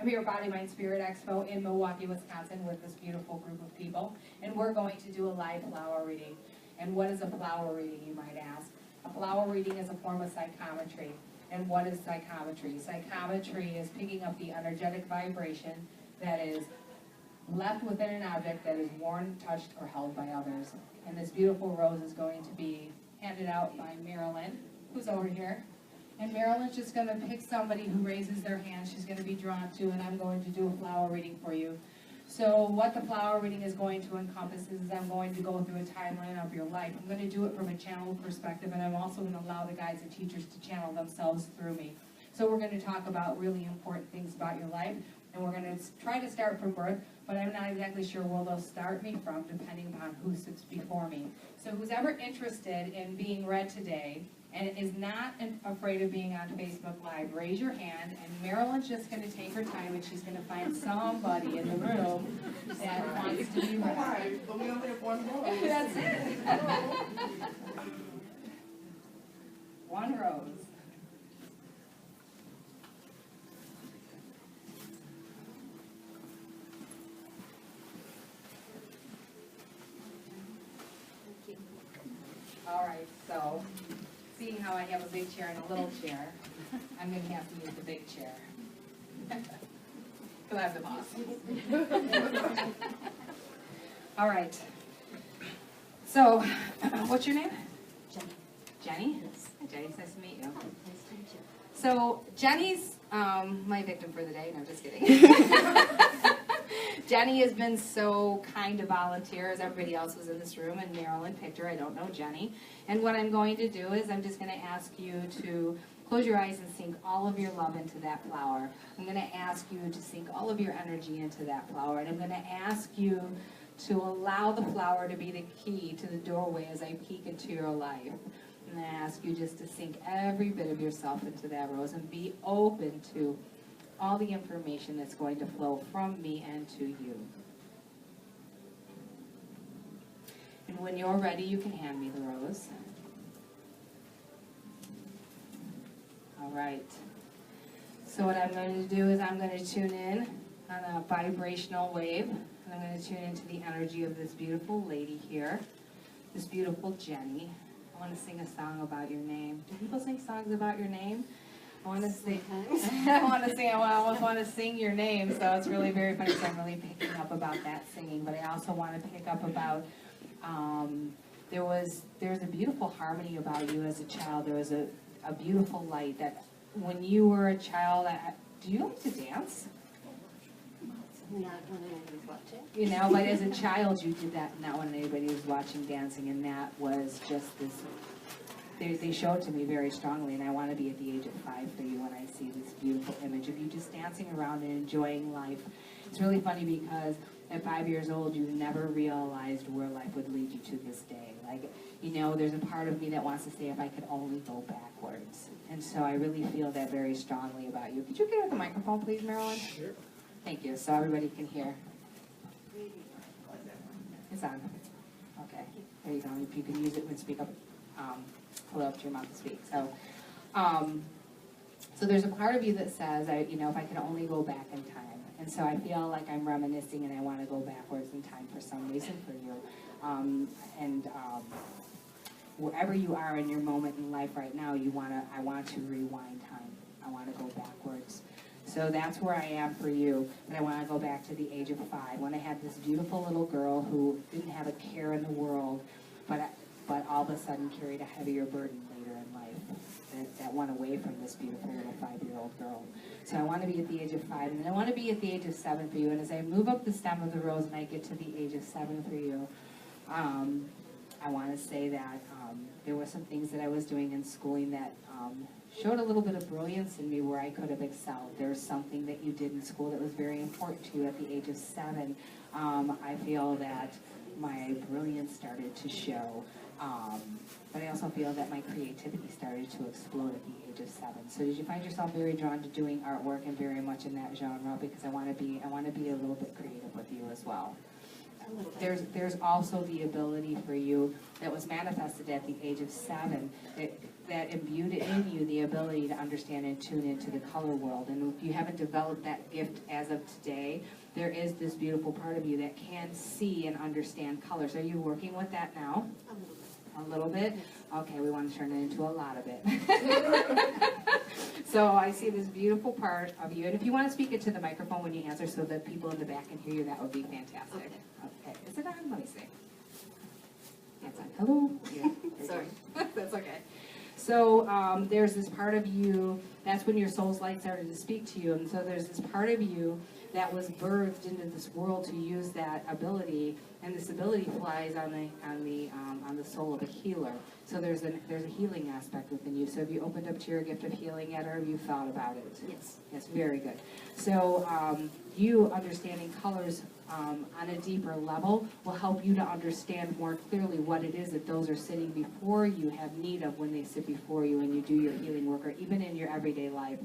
I'm here at Body, Mind, Spirit Expo in Milwaukee, Wisconsin with this beautiful group of people, and we're going to do a live flower reading. And what is a flower reading, you might ask? A flower reading is a form of psychometry. And what is psychometry? Psychometry is picking up the energetic vibration that is left within an object that is worn, touched, or held by others. And this beautiful rose is going to be handed out by Marilyn, who's over here. And Marilyn's just going to pick somebody who raises their hand she's going to be drawn to, and I'm going to do a flower reading for you. So what the flower reading is going to encompass is I'm going to go through a timeline of your life. I'm going to do it from a channel perspective, and I'm also going to allow the guides and teachers to channel themselves through me. So we're going to talk about really important things about your life, and we're going to try to start from birth, but I'm not exactly sure where they'll start me from, depending upon who sits before me. So who's ever interested in being read today, and is not afraid of being on Facebook Live, raise your hand, and Marilyn's just going to take her time, and she's going to find somebody in the room that wants to be read. But we only have one rose. That's it. One rose. All right, so seeing how I have a big chair and a little chair, I'm going to have to use the big chair. Because I'm the boss. All right. So, what's your name? Jenny. Jenny? Yes. Hi, Jenny. It's nice to meet you. Nice to meet you. So, Jenny's my victim for the day. No, just kidding. Jenny has been so kind to volunteer, as everybody else was in this room, and Marilyn picked her. I don't know Jenny. And what I'm going to do is I'm just going to ask you to close your eyes and sink all of your love into that flower. I'm going to ask you to sink all of your energy into that flower. And I'm going to ask you to allow the flower to be the key to the doorway as I peek into your life. I'm going to ask you just to sink every bit of yourself into that rose and be open to all the information that's going to flow from me and to you. And when you're ready, you can hand me the rose. All right. So what I'm going to do is I'm going to tune in on a vibrational wave, and I'm going to tune into the energy of this beautiful lady here, this beautiful Jenny. I want to sing a song about your name. Do people sing songs about your name? I want to sing. I almost want to sing your name, so it's really very funny. So I'm really picking up about that singing, but I also want to pick up about there's a beautiful harmony about you as a child. There was a beautiful light that when you were a child. Do you like to dance? Not when anybody's watching. You know, but as a child you did that not when anybody was watching dancing, and that was just this. They show it to me very strongly, and I want to be at the age of 5 for you when I see this beautiful image of you just dancing around and enjoying life. It's really funny because at 5 years old, you never realized where life would lead you to this day. Like, you know, there's a part of me that wants to say if I could only go backwards. And so I really feel that very strongly about you. Could you get with the microphone, please, Marilyn? Sure. Thank you, so everybody can hear. It's on. Okay, there you go. If you can use it and speak up. Hold it up to your mouth to speak. So, so there's a part of you that says, if I could only go back in time. And so I feel like I'm reminiscing, and I want to go backwards in time for some reason for you. Wherever you are in your moment in life right now, I want to rewind time. I want to go backwards. So that's where I am for you. But I want to go back to the age of 5, when I had this beautiful little girl who didn't have a care in the world, but all of a sudden carried a heavier burden later in life that went away from this beautiful little 5-year-old girl. So I want to be at the age of 5, and then I want to be at the age of 7 for you. And as I move up the stem of the rose and I get to the age of 7 for you, I want to say that there were some things that I was doing in schooling that showed a little bit of brilliance in me where I could have excelled. There was something that you did in school that was very important to you at the age of 7. I feel that my brilliance started to show. But I also feel that my creativity started to explode at the age of 7. So did you find yourself very drawn to doing artwork and very much in that genre? Because I want to be a little bit creative with you as well. There's also the ability for you that was manifested at the age of 7. that imbued in you the ability to understand and tune into the color world. And if you haven't developed that gift as of today, there is this beautiful part of you that can see and understand colors. Are you working with that now? A little bit? Okay, we want to turn it into a lot of it. So I see this beautiful part of you. And if you want to speak into the microphone when you answer so that people in the back can hear you, that would be fantastic. Okay. Is it on? Let me see. It's on. Hello? Yeah. Sorry. That's okay. So there's this part of you, that's when your soul's light started to speak to you. And so there's this part of you that was birthed into this world to use that ability, and this ability flies on the soul of a healer. So there's a healing aspect within you. So have you opened up to your gift of healing yet, or have you thought about it? Yes. Yes, very good. So you understanding colors on a deeper level will help you to understand more clearly what it is that those are sitting before you have need of when they sit before you and you do your healing work, or even in your everyday life.